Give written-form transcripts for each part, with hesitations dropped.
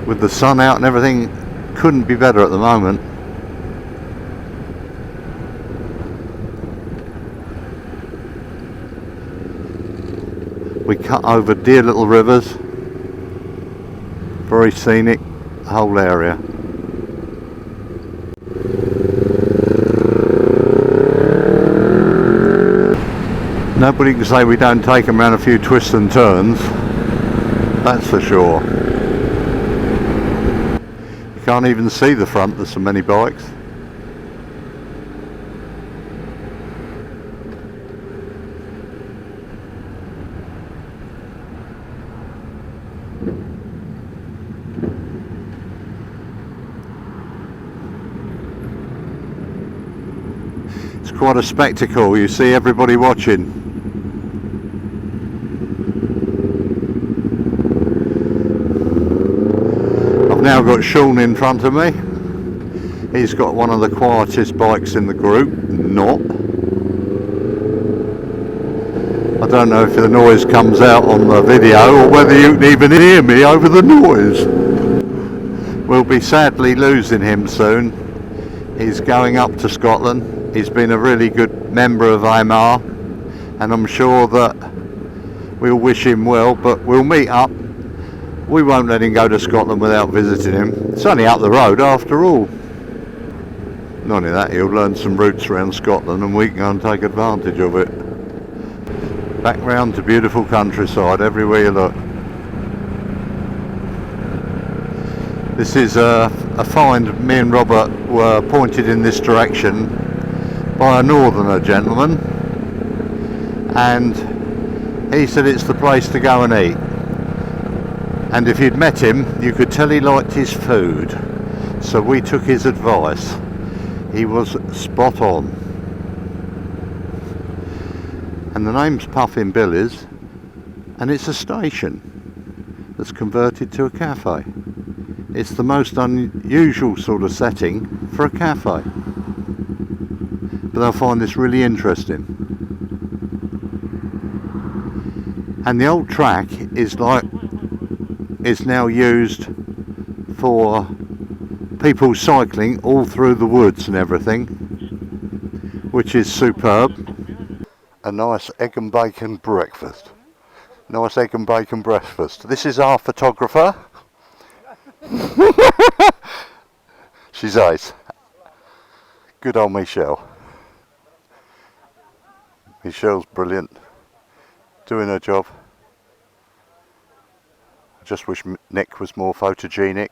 with the sun out and everything. Couldn't be better at the moment. We cut over dear little rivers, very scenic, the whole area. Nobody can say we don't take them around a few twists and turns, that's for sure. You can't even see the front, there's so many bikes. It's quite a spectacle, you see everybody watching. Now got Sean in front of me. He's got one of the quietest bikes in the group. Not. I don't know if the noise comes out on the video or whether you can even hear me over the noise. We'll be sadly losing him soon. He's going up to Scotland. He's been a really good member of Exmoor, and I'm sure that we'll wish him well, but we'll meet up. We won't let him go to Scotland without visiting him. It's only up the road after all. Not only that, he'll learn some routes around Scotland and we can go and take advantage of it. Back round to beautiful countryside everywhere you look. This is a find. Me and Robert were pointed in this direction by a northerner gentleman, and he said it's the place to go and eat. And if you'd met him, you could tell he liked his food. So we took his advice. He was spot on. And the name's Puffin Billy's, and it's a station that's converted to a cafe. It's the most unusual sort of setting for a cafe. But they'll find this really interesting. And the old track is now used for people cycling all through the woods and everything, which is superb. A nice egg and bacon breakfast. Nice egg and bacon breakfast. This is our photographer. She's ace. Good old Michelle. Michelle's brilliant. Doing her job. Just wish Nick was more photogenic.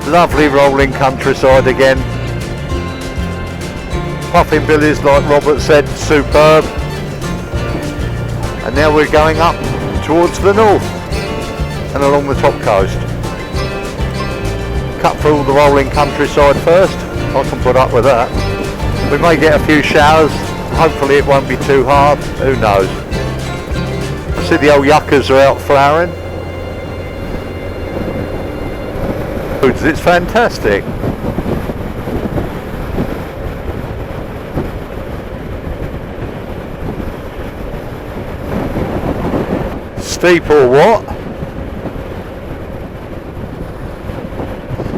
Lovely rolling countryside again. Puffin Billy's, like Robert said, superb. And now we're going up towards the north and along the top coast. Cut through all the rolling countryside first. I can put up with that. We may get a few showers. Hopefully it won't be too hard. Who knows? I see the old yuccas are out flowering. It's fantastic. Steep or what?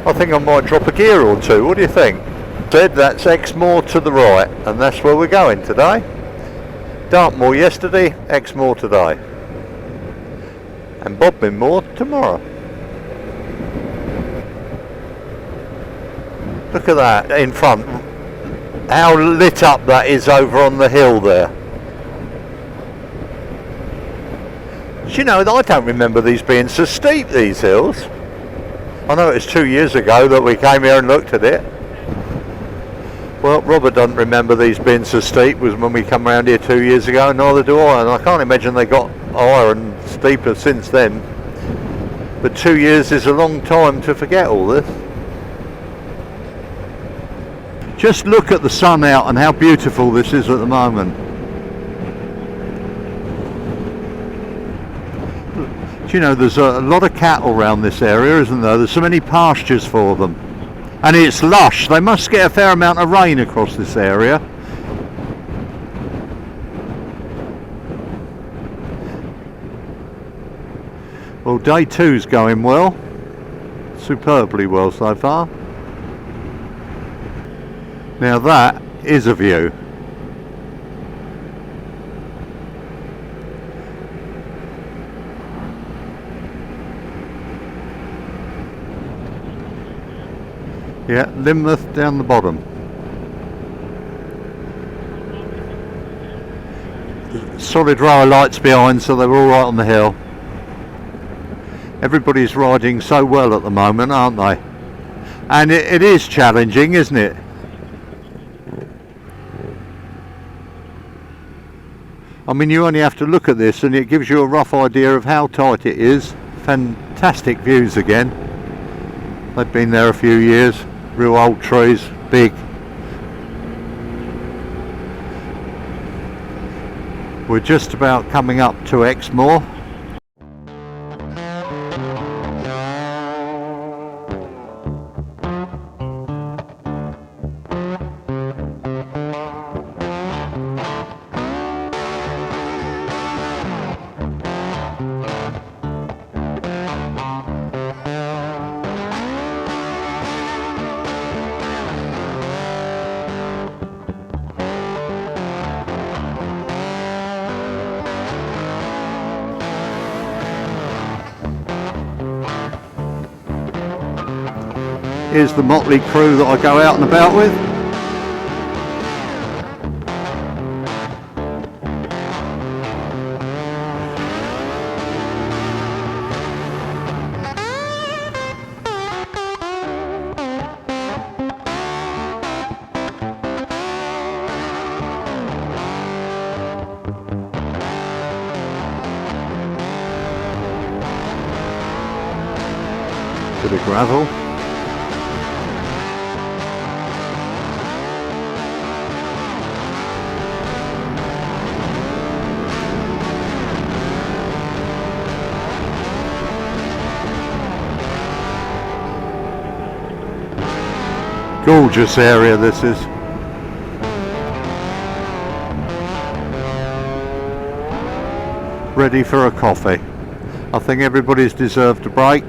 I think I might drop a gear or two. What do you think? Said that's Exmoor to the right, and that's where we're going today. Dartmoor yesterday, Exmoor today. and Bodmin Moor tomorrow. Look at that in front, how lit up that is over on the hill there. Do you know, I don't remember these being so steep, these hills. I know it was 2 years ago that we came here and looked at it. Well, Robert doesn't remember these being so steep, was when we come around here 2 years ago, and neither do I, and I can't imagine they got higher and steeper since then. But 2 years is a long time to forget all this. Just look at the sun out and how beautiful this is at the moment. Do you know, there's a lot of cattle around this area, isn't there? There's so many pastures for them. And it's lush. They must get a fair amount of rain across this area. Well, day two's going well. Superbly well so far. Now that is a view. Yeah, Lynmouth down the bottom. Solid row of lights behind, so they were all right on the hill. Everybody's riding so well at the moment, aren't they? And it is challenging, isn't it? I mean, you only have to look at this and it gives you a rough idea of how tight it is. Fantastic views again. They've been there a few years. Real old trees, big. We're just about coming up to Exmoor. Here's the motley crew that I go out and about with. Bit of gravel. Gorgeous area this is. Ready for a coffee. I think everybody's deserved a break.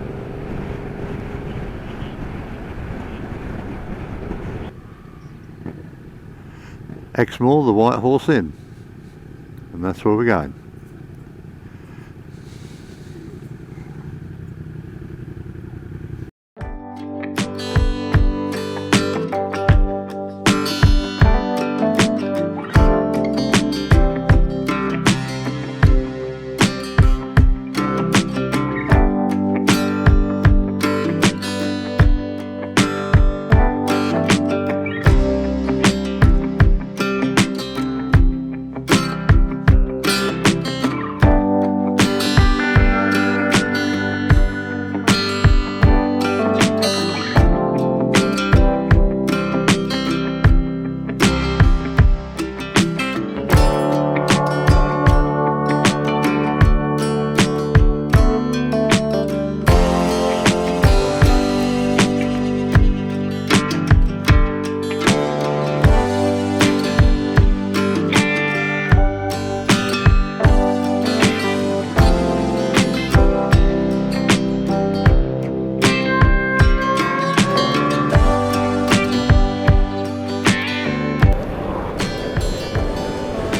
Exmoor, the White Horse Inn. And that's where we're going.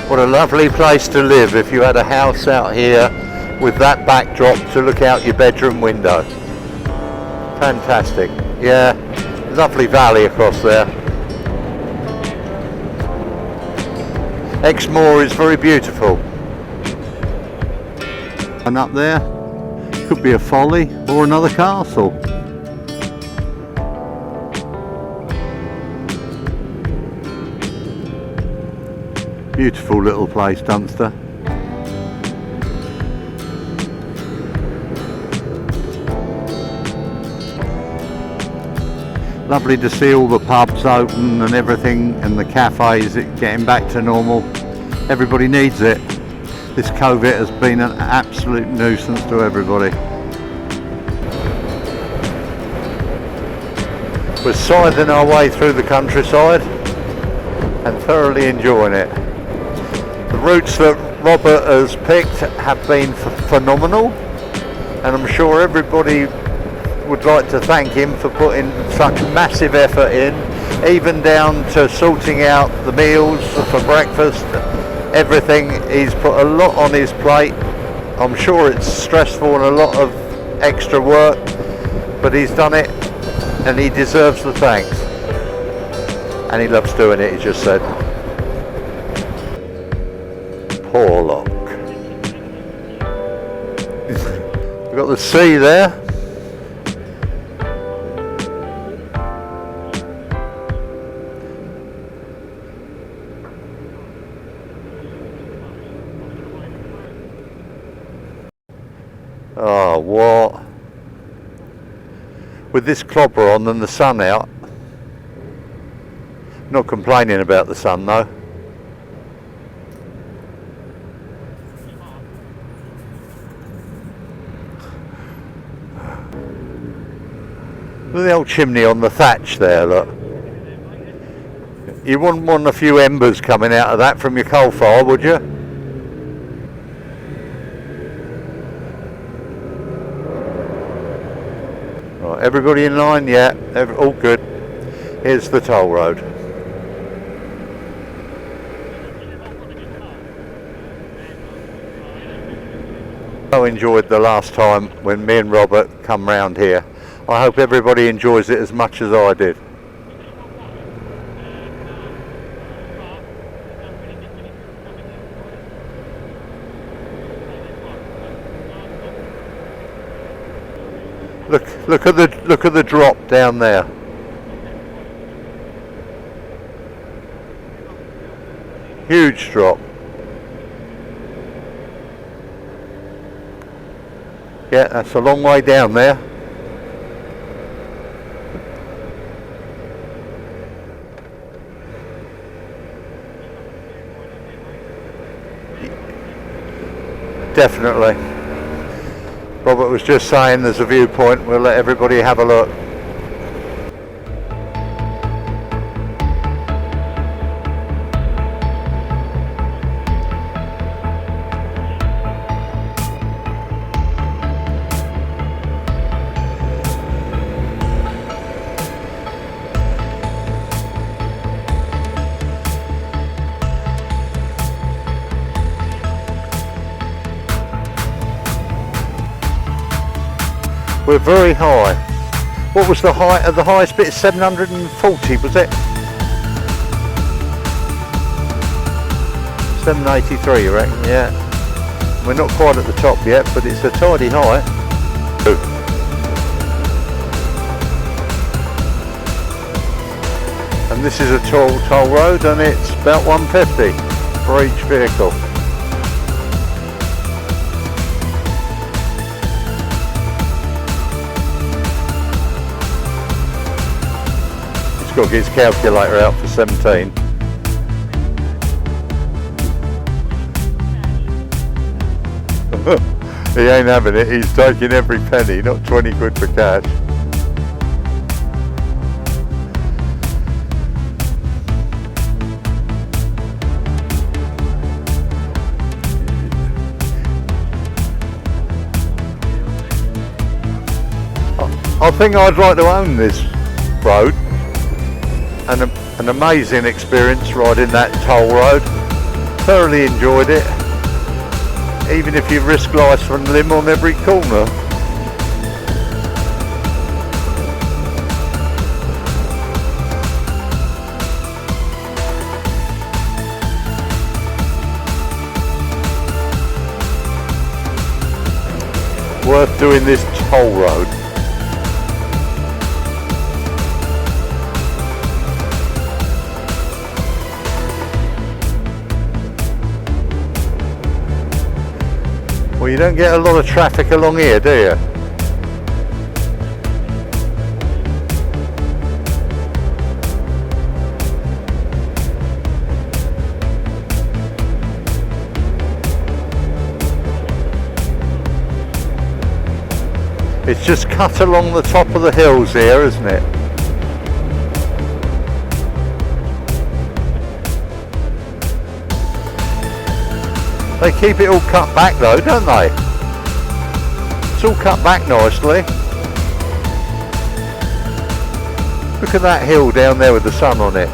What a lovely place to live if you had a house out here with that backdrop to look out your bedroom window. Fantastic. Yeah, lovely valley across there. Exmoor is very beautiful. And up there could be a folly or another castle. Beautiful little place, Dunster. Lovely to see all the pubs open and everything, and the cafes getting back to normal. Everybody needs it. This COVID has been an absolute nuisance to everybody. We're scything our way through the countryside and thoroughly enjoying it. The routes that Robert has picked have been phenomenal, and I'm sure everybody would like to thank him for putting such massive effort in, even down to sorting out the meals for breakfast, everything. He's put a lot on his plate. I'm sure it's stressful and a lot of extra work, but he's done it and he deserves the thanks. And he loves doing it, he just said. Porlock. We've got the sea there. Oh, what? With this clobber on and the sun out. Not complaining about the sun though. Look at the old chimney on the thatch there, look. You wouldn't want a few embers coming out of that from your coal fire, would you? Right, everybody in line? Yeah, all good. Here's the toll road. I enjoyed the last time when me and Robert come round here. I hope everybody enjoys it as much as I did. Look at the drop down there. Huge drop. Yeah, that's a long way down there. Definitely. Robert was just saying there's a viewpoint, we'll let everybody have a look. We're very high. What was the height of the highest bit? 740, was it? 783, you reckon? Yeah. We're not quite at the top yet, but it's a tidy height. And this is a toll road, and it's about 150 for each vehicle. Got to get his calculator out for 17. He ain't having it, he's taking every penny, not 20 quid for cash. I think I'd like to own this road. An amazing experience riding that toll road. Thoroughly enjoyed it. even if you risk life from limb on every corner. Worth doing this toll road. Well, you don't get a lot of traffic along here, do you? It's just cut along the top of the hills here, isn't it? They keep it all cut back though, don't they? It's all cut back nicely. Look at that hill down there with the sun on it.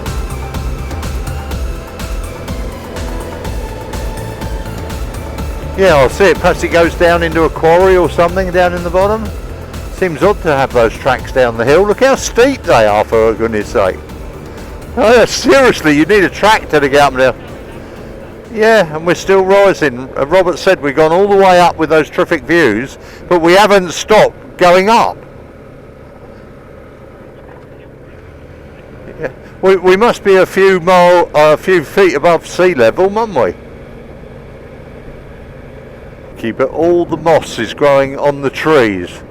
Yeah, I'll see it. Perhaps it goes down into a quarry or something down in the bottom. Seems odd to have those tracks down the hill. Look how steep they are, for goodness sake. Oh, seriously, you need a tractor to get up there. Yeah, and we're still rising. Robert said we've gone all the way up with those terrific views, but we haven't stopped going up. Yeah. We must be a few feet above sea level, mustn't we? But all the moss is growing on the trees.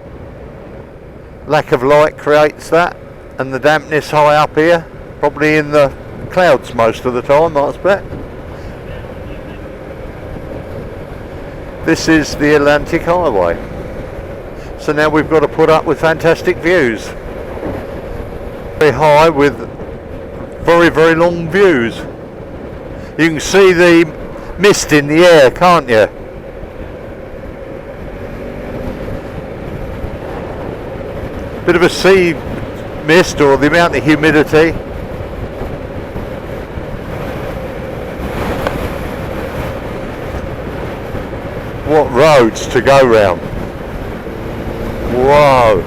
Lack of light creates that, and the dampness high up here, probably in the clouds most of the time, I expect. This is the Atlantic Highway, so now we've got to put up with fantastic views. Very high with very, very long views. You can see the mist in the air, can't you? Bit of a sea mist, or the amount of humidity. What roads to go round. Whoa.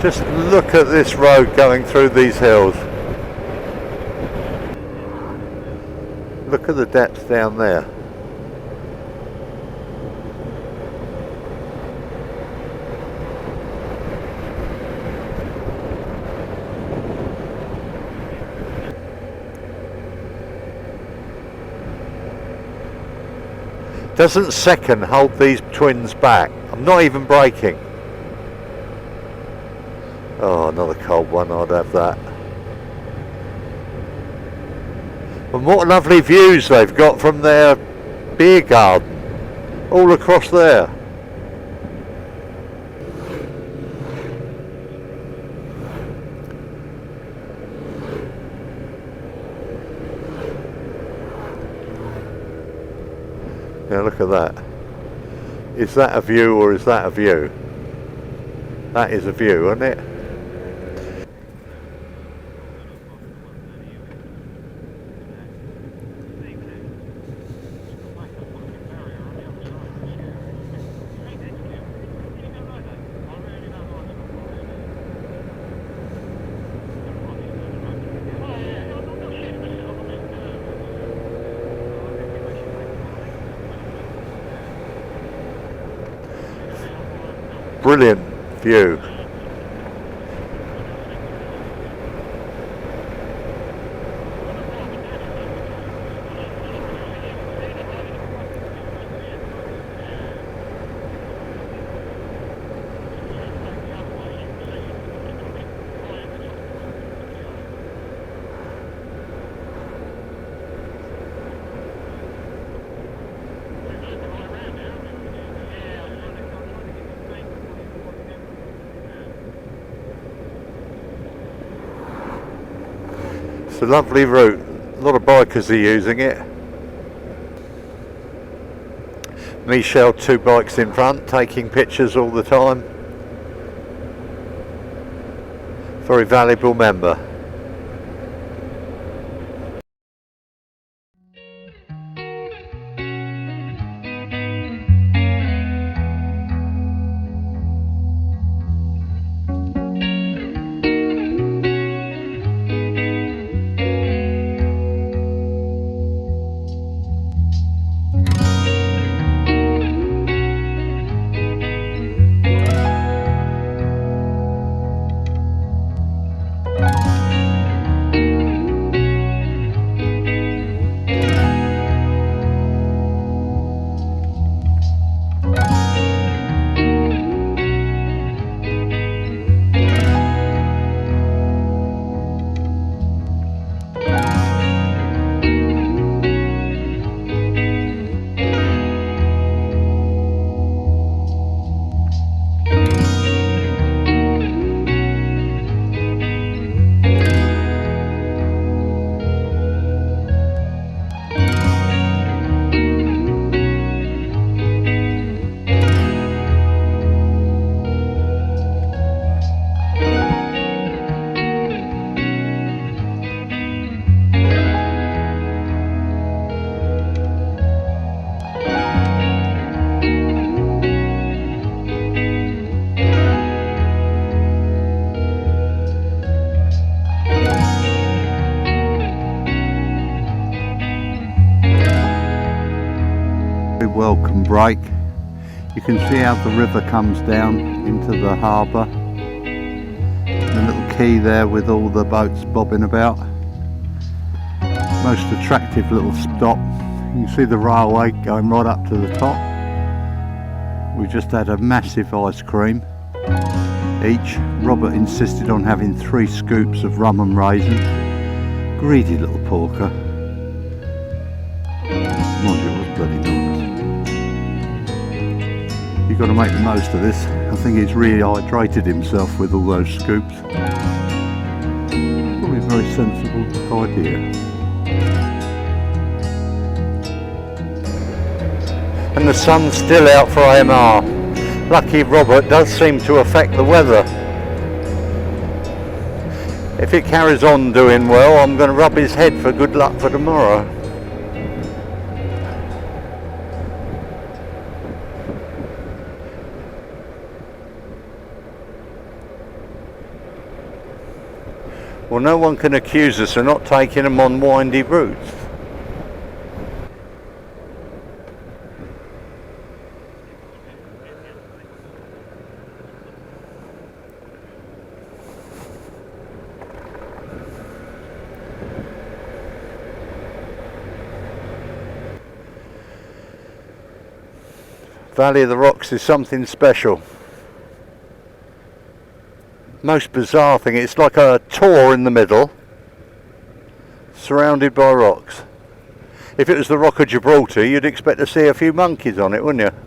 Just look at this road going through these hills. Look at the depth down there. Doesn't second hold these twins back. I'm not even braking. Oh, another cold one, I'd have that. And what lovely views they've got from their beer garden, all across there. Now look at that. Is that a view or is that a view? That is a view, isn't it? Brilliant view. It's a lovely route. A lot of bikers are using it. Michelle, 2 bikes in front, taking pictures all the time. Very valuable member. Welcome break. You can see how the river comes down into the harbour. The little quay there with all the boats bobbing about. Most attractive little stop. You can see the railway going right up to the top. We just had a massive ice cream each. Robert insisted on having 3 scoops of rum and raisin. Greedy little porker. Mind you, it was bloody nice. You've got to make the most of this. I think he's rehydrated himself with all those scoops. Probably a very sensible idea. And the sun's still out for AMR. Lucky Robert does seem to affect the weather. If it carries on doing well, I'm going to rub his head for good luck for tomorrow. Well, no one can accuse us of not taking them on windy routes. Valley of the Rocks is something special. Most bizarre thing, it's like a tor in the middle, surrounded by rocks. If it was the Rock of Gibraltar, you'd expect to see a few monkeys on it, wouldn't you?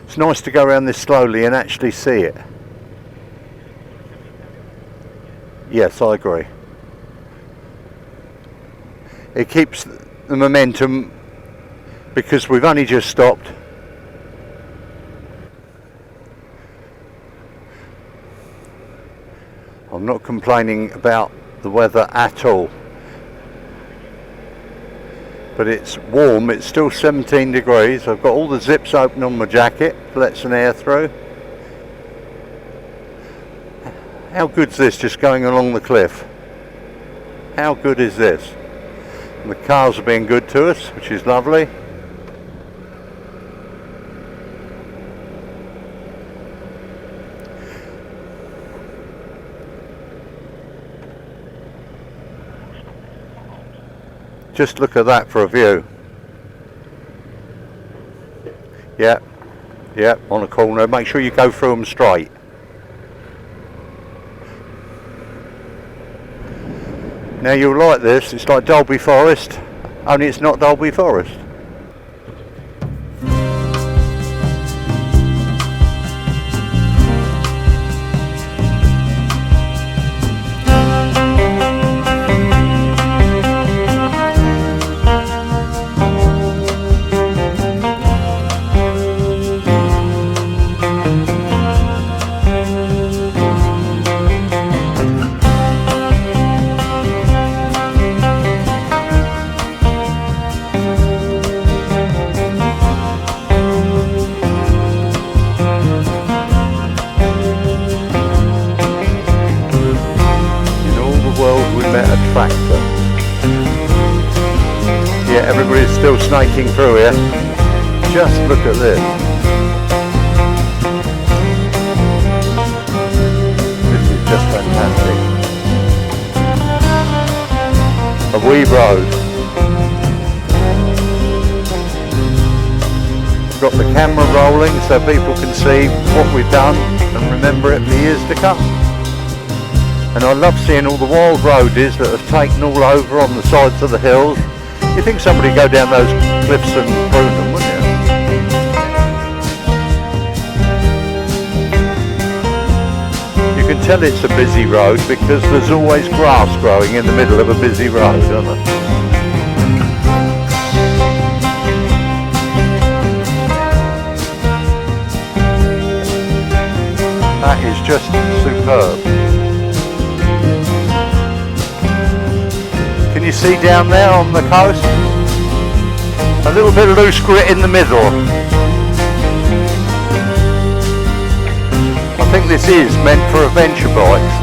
It's nice to go around this slowly and actually see it. Yes, I agree. It keeps the momentum because we've only just stopped. I'm not complaining about the weather at all. But it's warm, it's still 17 degrees. I've got all the zips open on my jacket, let some air through. How good's this just going along the cliff? How good is this? And the cars are being good to us, which is lovely. Just look at that for a view. Yep, on a corner. Make sure you go through them straight. Now you'll like this, it's like Dolby Forest, only it's not Dolby Forest. snaking through here. Just look at this. This is just fantastic. A wee road. Got the camera rolling so people can see what we've done and remember it for years to come. And I love seeing all the wild roadies that have taken all over on the sides of the hills. You think somebody would go down those cliffs and prune them, wouldn't you? You can tell it's a busy road because there's always grass growing in the middle of a busy road, isn't there? That is just superb. Can you see down there on the coast? A little bit of loose grit in the middle. I think this is meant for adventure bikes.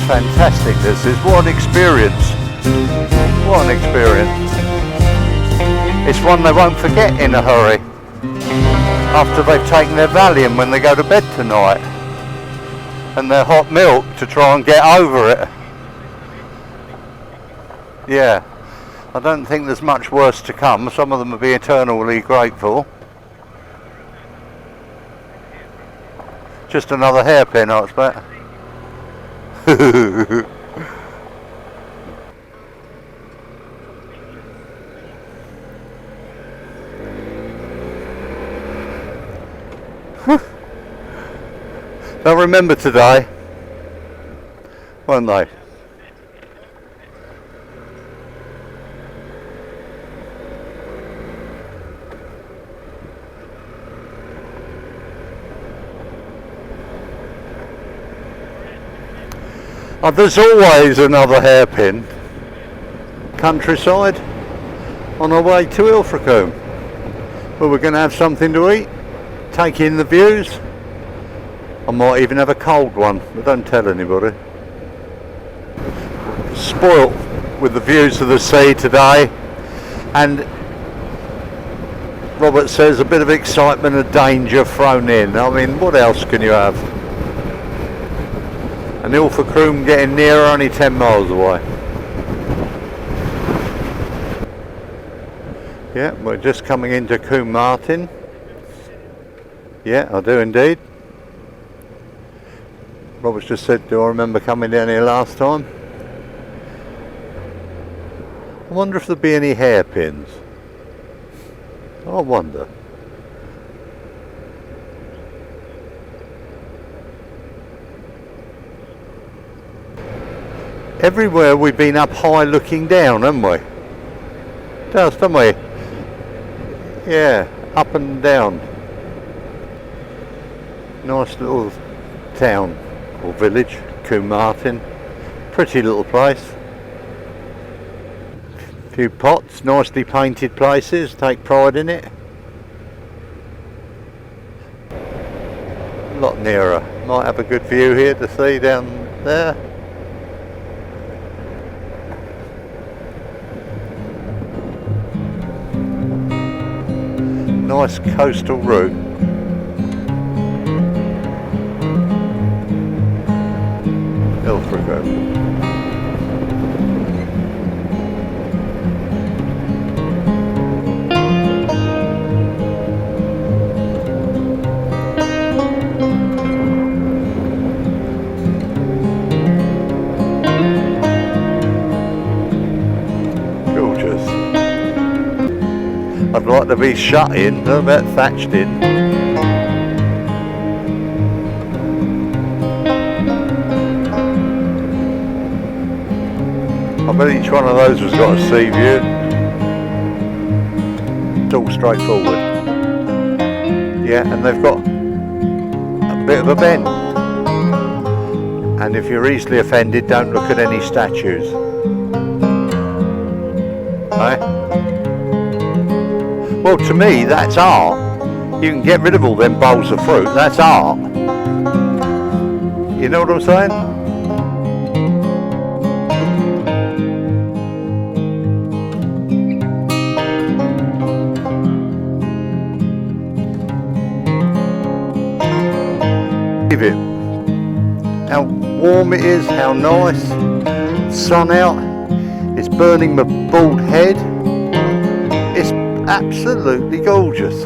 Fantastic this is, what an experience, what an experience. It's one they won't forget in a hurry after they've taken their Valium when they go to bed tonight and their hot milk to try and get over it. Yeah, I don't think there's much worse to come. Some of them will be eternally grateful. Just another hairpin, I expect. They'll remember today, won't they? Oh, there's always another hairpin. Countryside on our way to Ilfracombe. Well, we're going to have something to eat, take in the views. I might even have a cold one, but don't tell anybody. Spoilt with the views of the sea today, and Robert says a bit of excitement and danger thrown in. I mean, what else can you have? And Ilfracombe getting nearer, only 10 miles away. Yeah, we're just coming into Combe Martin. Yeah, I do indeed. Robert's just said, do I remember coming down here last time? I wonder if there'll be any hairpins. I wonder. Everywhere we've been up high looking down, haven't we? Does, don't we? Yeah, up and down. Nice little town or village, Combe Martin. Pretty little place. Few pots, nicely painted places, take pride in it. A lot nearer. Might have a good view here to see down there. Nice coastal route. Ilfracombe. I'd like to be shut in, not about thatched in. I bet each one of those has got a sea view. It's all straightforward. Yeah, and they've got bit of a bend. And if you're easily offended, don't look at any statues. Right? Well, to me, that's art. You can get rid of all them bowls of fruit. That's art. You know what I'm saying? Give it. How warm it is, how nice. Sun out. It's burning my bald head. It's absolutely gorgeous.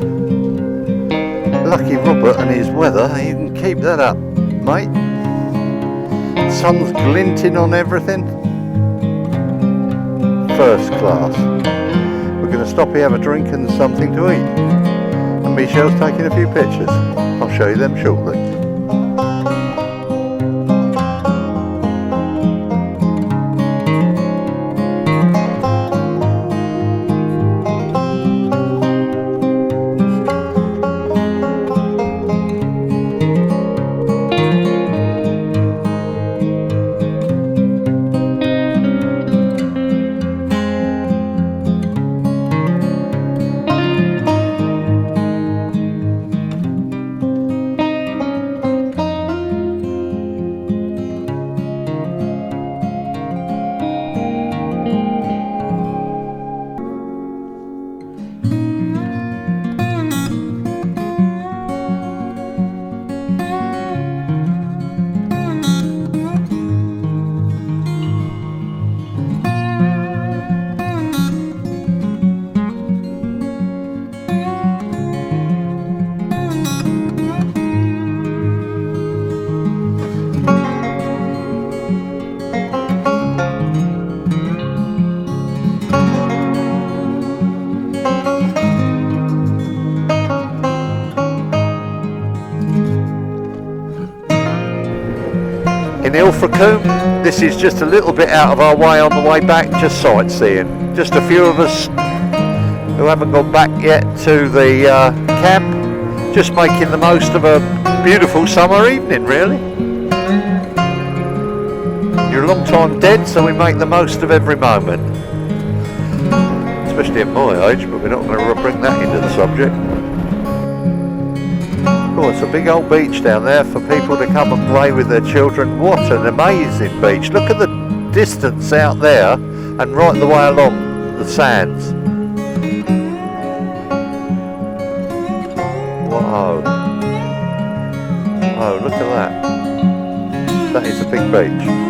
Lucky Robert and his weather, you can keep that up, mate. Sun's glinting on everything. First class. We're going to stop here, have a drink and something to eat. And Michelle's taking a few pictures. I'll show you them shortly. In Ilfracombe, this is just a little bit out of our way on the way back, just sightseeing. Just a few of us who haven't gone back yet to the camp, just making the most of a beautiful summer evening, really. You're a long time dead, so we make the most of every moment. Especially at my age, but we're not going to bring that into the subject. Oh, it's a big old beach down there for people to come and play with their children. What an amazing beach. Look at the distance out there and right the way along the sands. Whoa. Oh, look at that. That is a big beach.